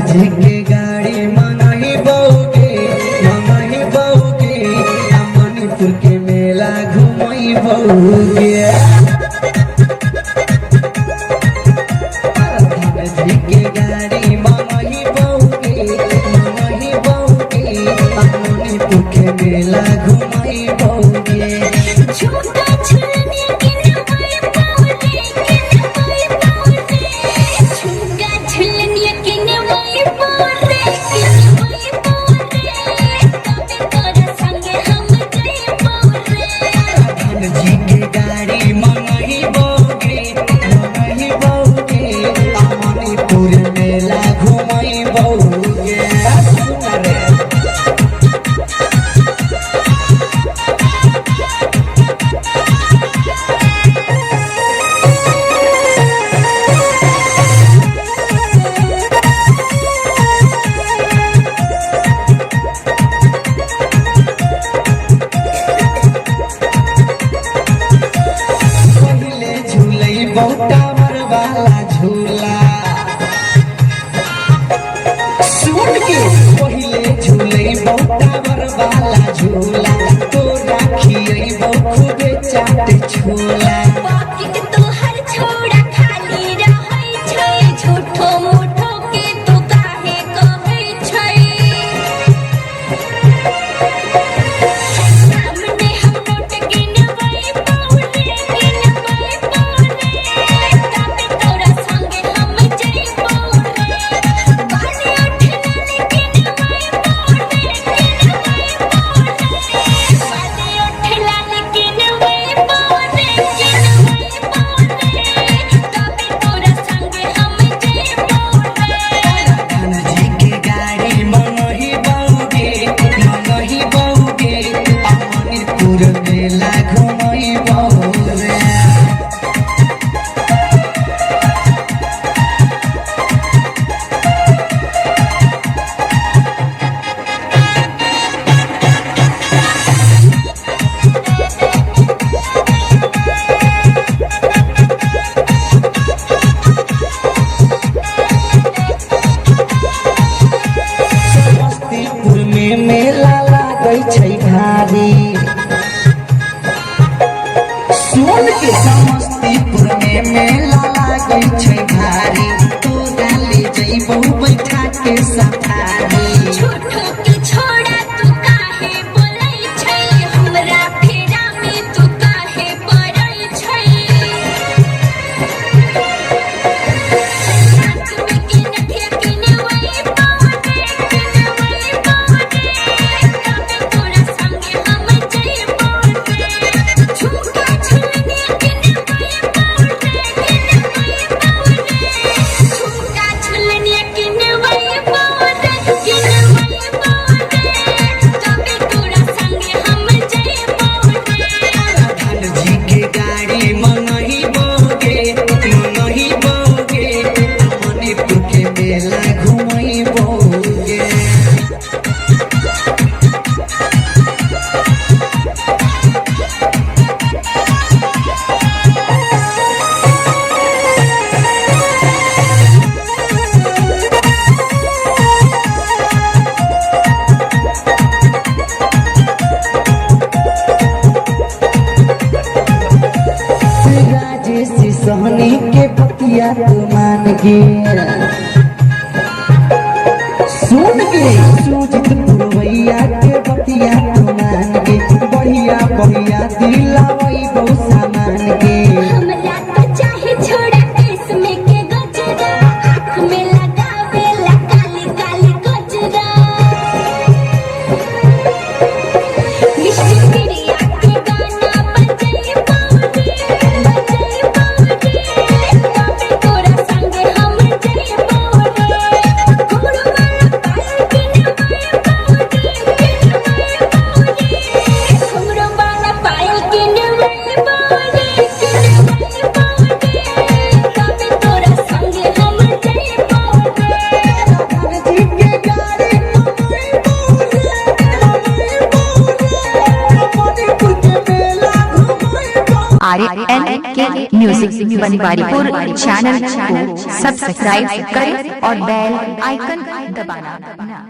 जी के गाड़ी मंगही बौगे मणिपुर के मेला घुमई बौगे। जी के गाड़ी मंगही बौगे मणिपुर के मेला घुमई बौगे। टावर वाला झूला सुन के पहिले झूले टावर वाला झूला तो राखिए खूबे चाट छोला। मेला लागै छै भारी सुन के समस्तीपुर में मेला लागै छै भारी तो डाले जइबौ बैठा के सफारी। सहनी के पतिया तो मान गे सुन के सूजित पुरवैया के पतिया तो मान गे बढ़िया बढ़िया दिलावई बहुत सामान गे। RNK म्यूजिक बनवारीपुर चैनल को सब्सक्राइब करें और बेल आइकन दबाना।